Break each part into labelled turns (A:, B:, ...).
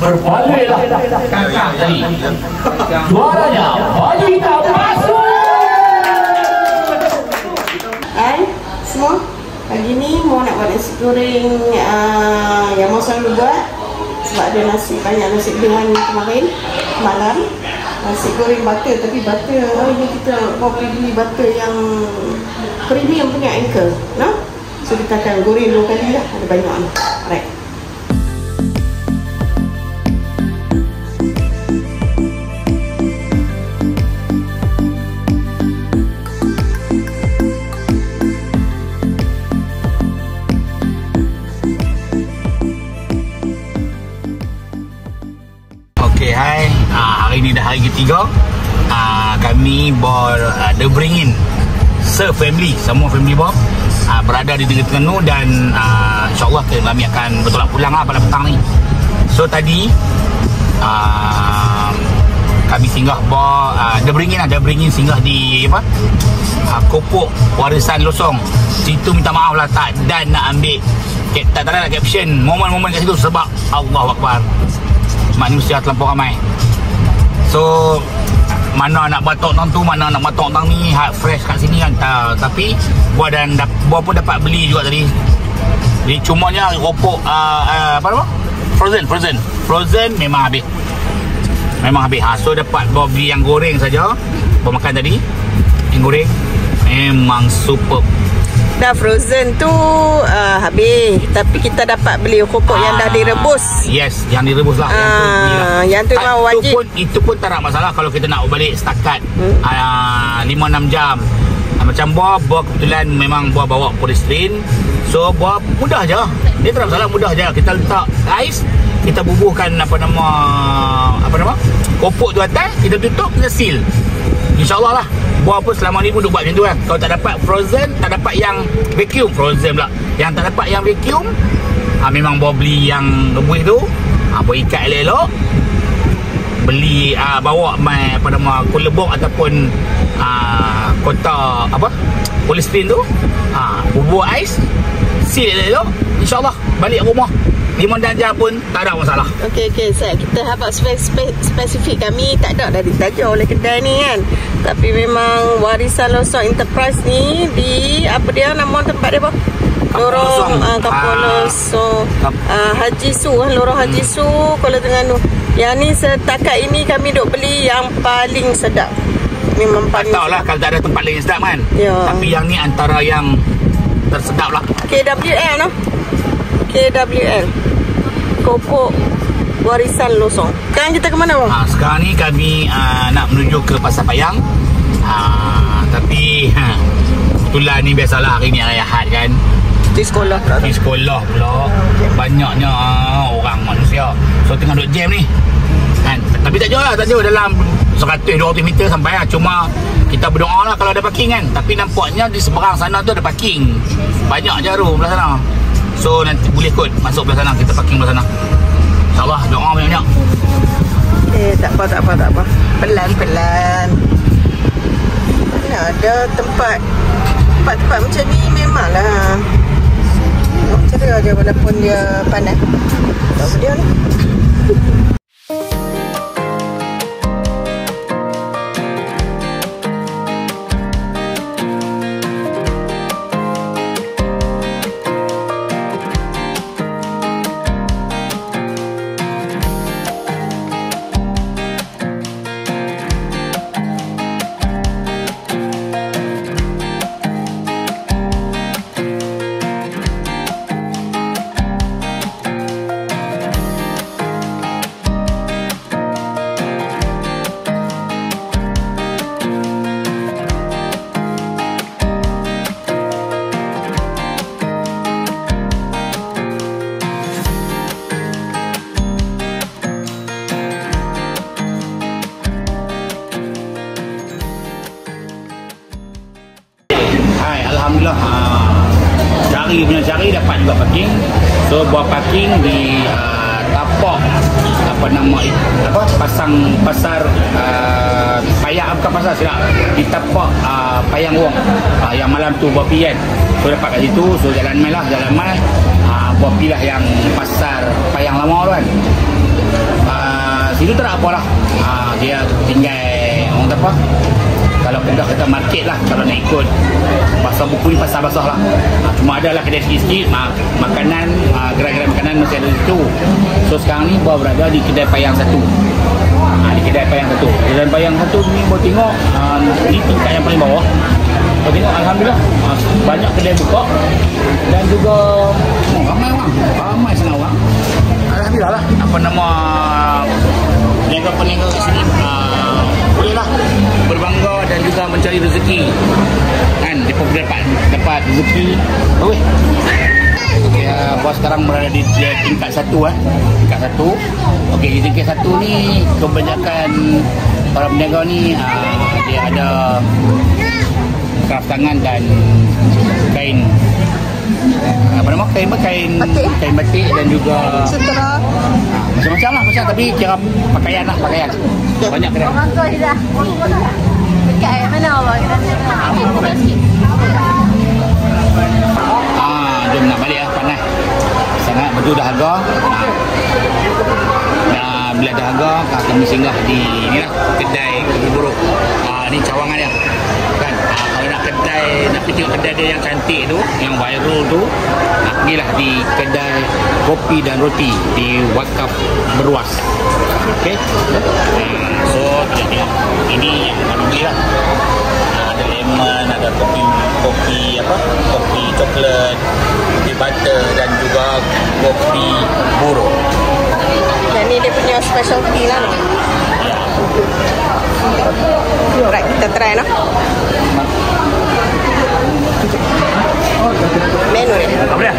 A: Berbalailah kakak tadi. Suaranya wanita masuk.
B: Hai semua, pagi ni mau nak buat nasi goreng yang mau selalu buat. Sebab ada banyak nasi goreng kemarin malam. Nasi goreng butter, tapi butter ini kita mau beli butter yang premium punya Anchor, no? So kita akan goreng 2 kali lah, ada banyak ni. Alright.
C: Okay, hai. Hari ni dah hari ketiga. Kami The Bring In se-family, semua family Bob berada di Negeri Terengganu dan insyaAllah kami akan bertolak pulang lah pada petang ni. So tadi kami singgah The Bring In singgah di apa? Kopok Warisan Losong. Situ minta maaf lah tak dan nak ambil tak ada nak caption momen-momen kat situ sebab Allahu Akbar. Manusia terlampau ramai. So mana nak batok tang tu, mana nak batok tang ni, hard fresh kat sini kan. Tapi buah pun dapat beli juga tadi. Jadi cumanya ropok apa nama? Frozen memang habis. So dapat buah beli yang goreng saja. Buah makan tadi yang goreng memang superb.
B: Dah frozen tu habis, tapi kita dapat beli kopok yang dah direbus.
C: Yes, yang direbus lah.
B: Yang tu memang wajib.
C: Itu pun tak ada masalah kalau kita nak balik setakat 5-6 jam. Macam buah kebetulan memang buah bawa polistiren. So buah mudah je. Dia tak ada masalah, mudah je. Kita letak ais, kita bubuhkan apa nama kopok tu atas, kita tutup, kita seal. InsyaAllah lah. Buah pun selama ni pun duk buat macam tu kan. Kalau tak dapat frozen, tak dapat yang vacuum, frozen pula. Yang tak dapat yang vacuum, memang buah beli yang rebus tu, buah ikat elok-elok. Beli bawa mai apa nama kulebok ataupun kotak apa polistiren tu, bubuh ais, seal elok-elok. InsyaAllah balik rumah 5 jam pun tak ada masalah.
B: Okey, kita habaq spesifik kami tak ada dah ditaja oleh kedai ni kan. Tapi memang Warisan Losong Enterprise ni di apa dia nama tempat dia apa? Lorong Kampung Losong Haji Su, Lorong Haji Su, Kuala Terengganu. Yang ni setakat ini kami duk beli yang paling sedap. Memang paling
C: tak tahulah kalau tak ada tempat lain sedap kan.
B: Ya.
C: Tapi yang ni antara yang tersedap lah.
B: KWL no? KWL Kopok Warisan Losong. Sekarang kita ke mana bang?
C: Sekarang ni kami nak menuju ke Pasar Payang. Tapi kebetulan ni biasalah hari ni hari Ahad kan.
B: Di sekolah
C: pula. Banyaknya orang manusia. So tengah duk jam ni kan. Tapi tak jauh dalam 100-200 meter sampai lah. Cuma kita berdoa lah kalau ada parking kan. Tapi nampaknya di seberang sana tu ada parking. Banyak jarum belah sana. So nanti boleh kot masuk belah sana, kita parking belah sana. InsyaAllah doa banyak-banyak.
B: Tak apa. Pelan-pelan. Mana ada tempat macam ni memanglah ceria je walaupun dia panas. Tak apa dia ni.
C: cari dapat juga parking. So buat parking di tapak pasar Payang, bukan pasar silap, di tapak Payang Wong yang malam tu buat pi kan. So dapat kat situ. So jalan mai buat pi lah yang pasar Payang lama tu kan. Situ tak ada apa lah. Dia tinggal orang kata apa, kalau pedah kata market lah, kalau nak ikut pasar buku ni pasar basah lah. Cuma ada lah kedai sikit-sikit makanan, gerai-gerai makanan masih ada di situ. So sekarang ni baru berada di kedai Payang 1. Di kedai Payang 1. Kedai Payang 1 ni baru tengok ni tingkat yang paling bawah. Baru tengok alhamdulillah banyak kedai buka dan juga ramai sangat orang. Alhamdulillah lah, apa nama peniaga-peniaga kat sini bolehlah berbangga dan juga mencari rezeki kan. Dia dapat rezeki. Okey, bos sekarang berada di tingkat 1 tingkat 1. Okey, di tingkat 1 ni kebanyakan para peniaga ni dia ada kraft tangan dan kain kain batik dan juga sutera, macam-macam lah macam, tapi kira pakaian banyak kedai.
B: Orang tu dah dekat mana abang?
C: Jom nak balik lah, panas sangat, betul dah harga. Bila dah harga kami singgah di ni lah, kedai Kopi Buruk. Ni cawangan dia kan. Kalau nak pergi tengok kedai dia yang cantik tu, yang viral tu, pergilah di kedai kopi dan roti di Wakaf Beruas. Okey. So kita tengok ini yang kami beli lah. Ada lemon, ada kopi coklat, kopi butter dan juga kopi buruk.
B: Dan ni dia punya specialty lah. Right, kita try lah. Menu dia.
C: Apa dia?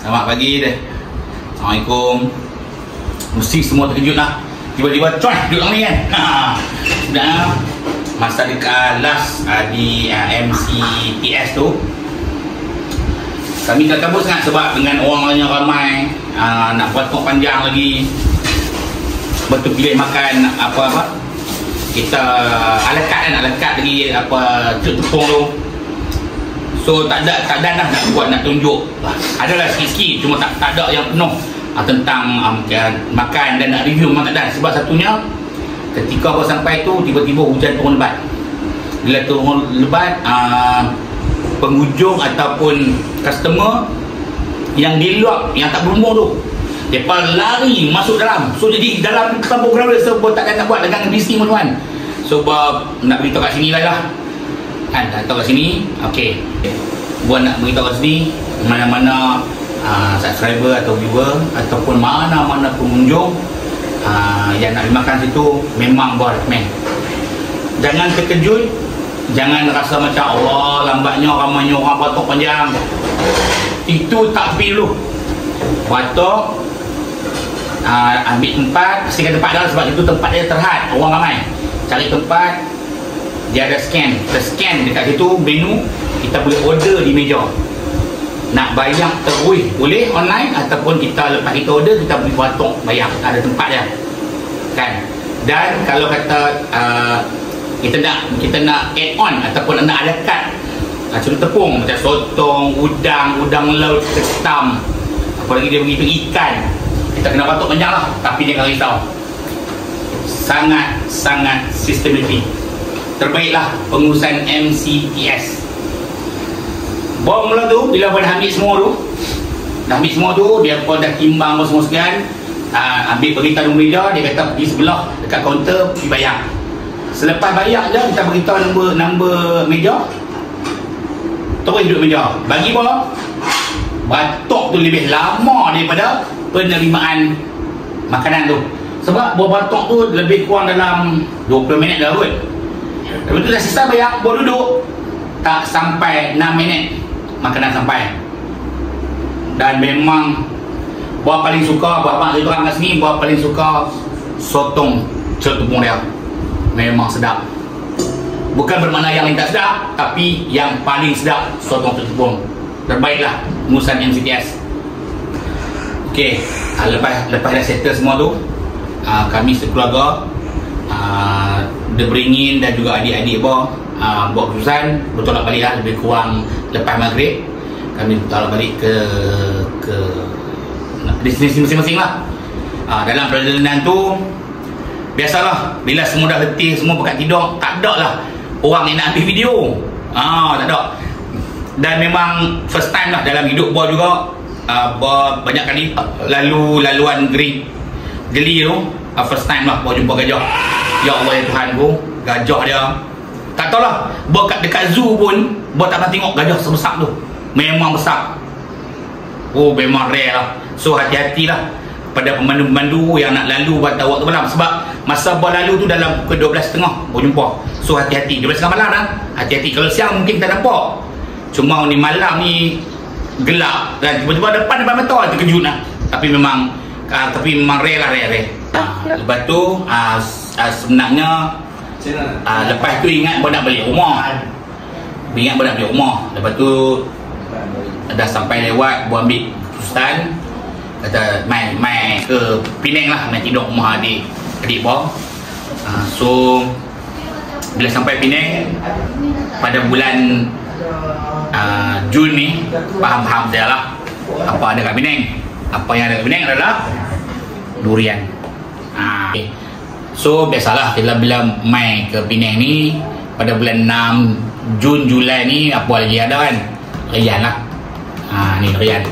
C: Selamat pagi deh. Assalamualaikum. Mesti semua terkejut lah. Tiba-tiba coy duduk ni kan. Dah masa dekat last di MCPS tu, kami tak kabut sangat sebab dengan orang yang ramai, nak buat kok panjang lagi, betul pilih makan apa-apa. Kita ala kad lagi apa tepung tu. So tak ada dah nak buat, nak tunjuk. Adalah sikit-sikit, cuma tak ada yang penuh tentang makan dan nak review memang tak ada. Sebab satunya ketika aku sampai tu tiba-tiba hujan turun lebat. Bila turun lebat, pengunjung ataupun customer yang di luar, yang tak berumur tu, mereka lari masuk dalam. So jadi dalam kampung ground so takkan nak buat dagang bisnes tuan-tuan. So nak beritahu kat sini lah kan, nak tahu kat sini. Okey, buat nak beritahu kat sini mana-mana subscriber atau viewer ataupun mana-mana pengunjung yang nak makan situ, memang buat recommend. Jangan terkejut Jangan rasa macam Allah lambatnya ramainya orang batok panjang. Itu tak perlu. Batok ambil tempat, pastikan tempat dah, sebab itu tempat dia terhad, orang ramai. Cari tempat, dia ada scan. Kita scan dekat situ menu, kita boleh order di meja. Nak bayar terus boleh online, ataupun kita lepas kita order kita boleh batok bayar, ada tempat dia kan. Dan kalau kata kita nak add on ataupun nak ada kad, contoh tepung macam sotong, udang laut, ketam, apalagi dia begitu ikan, kita kena batok panjang lah. Tapi dia tak risau, sangat sistematik. Terbaiklah pengurusan MCTS. Bom mula tu, bila dah ambil semua tu, dia pun dah timbang semua sekian, ambil beritahu nombor meja, dia kata pergi sebelah dekat kaunter, pergi bayar. Selepas bayar je, kita beritahu nombor meja, terus duduk meja. Bagi apa? Batok tu lebih lama daripada penerimaan makanan tu. Sebab buah batok tu lebih kurang dalam 20 minit dah kot. Lepas tu dah selesai bayar, baru duduk, tak sampai 6 minit makanan sampai. Dan memang buah paling suka, buah abang tu orang kat sini, buah paling suka sotong celup tepung dia. Memang sedap. Bukan bermakna yang lain tak sedap, tapi yang paling sedap sotong celup tepung. Terbaiklah pengurusan MCTS. Okey, lepas dah settle semua tu, kami sekeluarga, The Beringin dan juga adik-adik buat keputusan bertolak balik lah, lebih kurang lepas maghrib. Kami bertolak balik ke destinasi masing-masing lah. Dalam perjalanan tu, biasalah, bila semua dah letih, semua pekat tidur, tak ada lah orang yang nak ambil video. Tak ada. Dan memang first time lah dalam hidup Boh juga, banyak kali laluan geli tu, first time lah Boh jumpa gajah. Ya Allah ya Tuhan ku, gajah dia, tak tahulah, Boh dekat zoo pun Boh tak pernah tengok gajah sebesar tu. Memang besar. Memang rare lah. So hati-hatilah pada pemandu-pemandu yang nak lalu pada waktu malam. Sebab masa Boh lalu tu dalam pukul 12.30 Boh jumpa. So hati-hati, 12.30 malam dah. Hati-hati, kalau siang mungkin kita nampak, cuma ni malam ni gelap dan tiba-tiba depan mata terkejut lah. Tapi memang rare lah, rare. Lepas tu sebenarnya lepas tu ingat Boh nak balik rumah. Lepas tu dah sampai lewat, Boh ambil keputusan, kata mai ke Penang lah, mai tidur rumah adik Boh. So bila sampai Penang pada bulan Jun ni, faham saya lah apa ada kat Penang. Apa yang ada kat Penang adalah durian. Okay. So biasalah bila mai ke Penang ni pada bulan 6 Jun Julai ni, apa lagi ada kan? Rian lah. Ni Rian.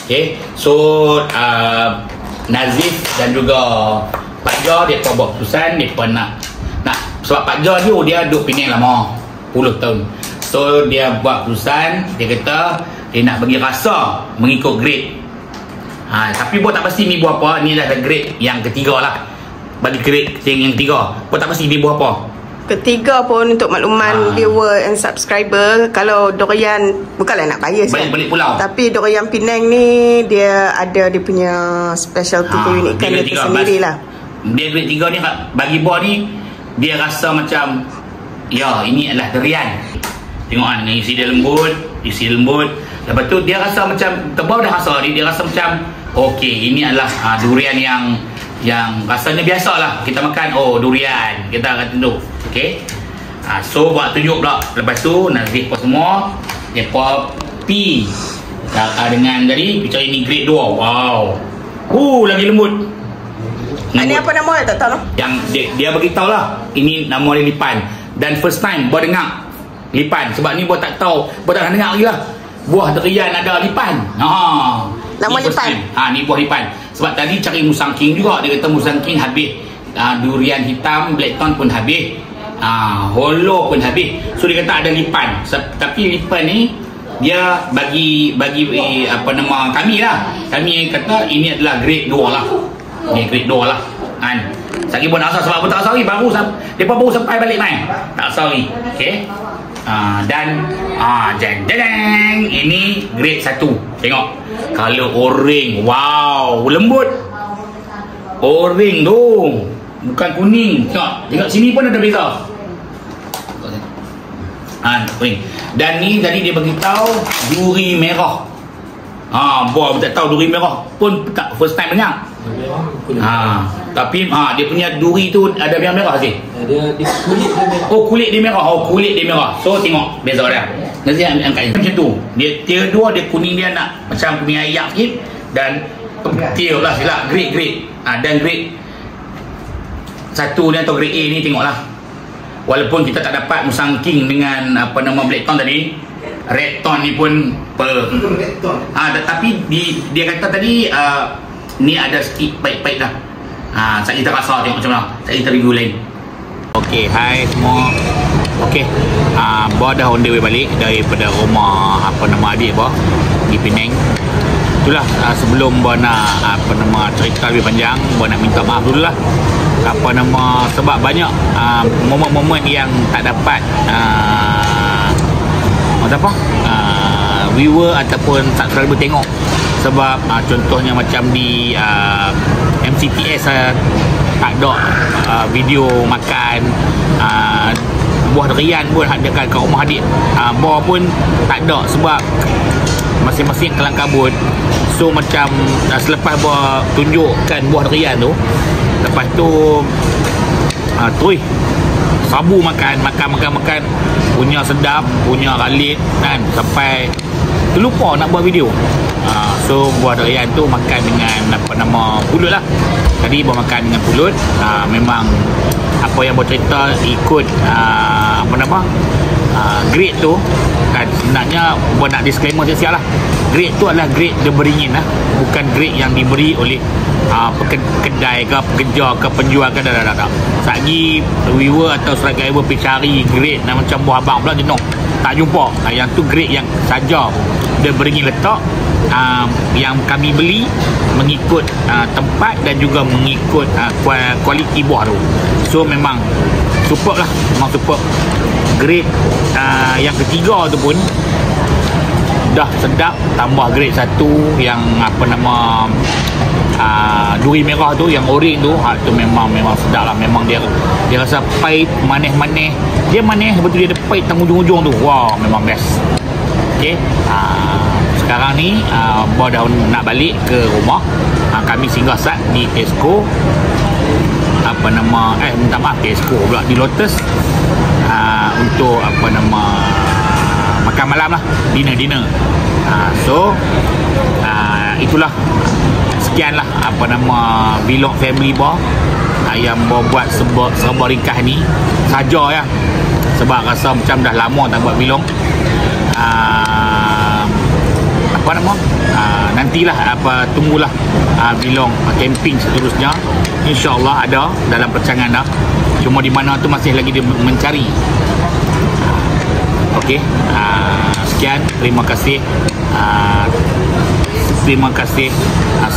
C: Okay. So Nazif dan juga Pak Jo, dia pun buat keputusan, dia pun nak sebab Pak Jo ni dia duduk Penang lama, 10 tahun. So dia buat keputusan, dia kata dia nak bagi rasa mengikut grade. Tapi Boh tak pasti ni buah apa. Ni adalah grade yang ketiga lah. Bagi grade yang ketiga, Boh tak pasti ni buah apa.
B: Ketiga pun untuk makluman viewer and subscriber, kalau durian, bukanlah nak bias kan,
C: balik pulau, tapi
B: durian Penang ni dia ada dia punya specialty keunikan dia tersendiri lah.
C: Dia grade 3 ni bagi Boh ni, dia rasa macam ya ini adalah durian. Tengok kan, isi dia lembut. Lepas tu dia rasa macam tebal dah rasa dia rasa macam okey, ini adalah durian yang rasanya biasa lah kita makan. Durian kita kata tu. Okey. So buat tunjuk pula. Lepas tu Nazif pun semua depa pi dengan tadi bicara ini grade 2. Wow. Lagi lembut.
B: Ini apa nama dia tak tahu.
C: Yang dia beritahu lah ini nama dia Lipan. Dan first time Boh dengar Lipan. Sebab ni Boh tak tahu, Boh tak dengar lagi lah buah durian ada Lipan.
B: Nama Lipan.
C: Ni buah Lipan. Sebab tadi cari Musang King juga, dia kata Musang King habis. Durian hitam Blackthorn pun habis. Holo pun habis. So dia kata ada Lipan. Tapi Lipan ni dia bagi apa nama kami lah. Kami kata ini adalah grade 2 lah. Ni grade 2 lah. Kan. Sagi pun nak asal sebab apa tak sorry depa baru sampai balik main. Tak sorry. Okey. Dan ini grade 1. Tengok. Color orange. Wow, lembut. Orange tu. Bukan kuning. Tengok sini pun ada beza. Dan ni tadi dia beritahu duri merah. Buah tak tahu duri merah pun tak first time dengar. Tapi dia punya duri tu ada yang merah sih.
A: Ada kulit dia merah.
C: Kulit dia merah. Kulit dia merah. So tengok beza dia. Nanti angkat macam tu. Dia dua dia kuning dia nak macam kuning ayak sikit dan tiup lah silap grade. Dan grade 1 ni atau grade A ni tengoklah. Walaupun kita tak dapat Musang King dengan Black Tone tadi, Red Tone ni pun tapi dia kata tadi ni ada sikit pahit-pahit dah. Saya terasa tengok macam mana. Saya review lain. Okey, hai semua. Okey, Bah dah on the way balik daripada rumah adik Bah di Penang. Itulah sebelum Bah nak cerita lebih panjang, Bah nak minta maaf dulu lah. Sebab banyak momen-momen yang tak dapat viewer ataupun subscriber tengok. Sebab contohnya macam di MCTS tak ada video makan buah durian pun dekat kat rumah adik. Bah pun tak ada sebab masing-masing kelang kabut. So macam selepas Bah tunjukkan buah durian tu, lepas tu terus sabu makan punya sedap, punya galit kan, sampai terlupa nak buat video. So buah durian tu makan dengan pulut lah. Tadi Bah makan dengan pulut. Memang apa yang Bah cerita ikut grade tu kan, sebenarnya Bah nak disclaimer siap-siap lah. Grade tu adalah grade dia beringin lah, bukan grade yang diberi oleh kedai ke pekerja ke penjual ke dah. Sagi viewer atau subscriber pergi cari grade macam buah abang pula jenuh, tak jumpa. Yang tu grade yang saja dia beringin letak, yang kami beli mengikut tempat dan juga mengikut kualiti buah tu. So memang superb lah, memang superb. Grade yang ketiga tu pun dah sedap, tambah grade 1 yang duri merah tu, yang orange tu, tu memang sedap lah. Memang dia rasa pahit, manis. Dia manis, betul dia ada pahit tang ujung-ujung tu. Wow, memang best. Okey, sekarang ni Bah dah nak balik ke rumah. Kami singgah sat di Tesco, minta maaf, Tesco pula, di Lotus, untuk makan malam lah, dinner. So itulah, sekian lah vlog family Bah yang Bah buat serba ringkas ni saja ya, sebab rasa macam dah lama tak buat vlog. Nantilah tunggulah vlog camping seterusnya, InsyaAllah ada dalam perancangan dah, cuma di mana tu masih lagi dia mencari. Okey, sekian, terima kasih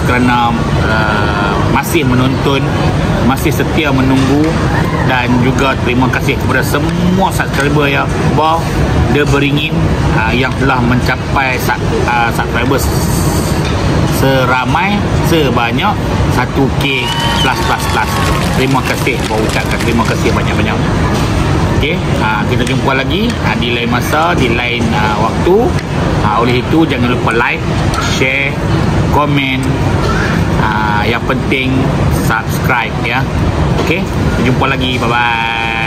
C: kerana masih menonton, masih setia menunggu, dan juga terima kasih kepada semua subscriber yang Bah dia beringin, yang telah mencapai subscriber sebanyak 1K plus. Terima kasih, Bah ucapkan terima kasih banyak-banyak. Okey, kita jumpa lagi di lain masa, di lain waktu. Oleh itu jangan lupa like, share, komen, yang penting subscribe ya. Okey, jumpa lagi, bye bye.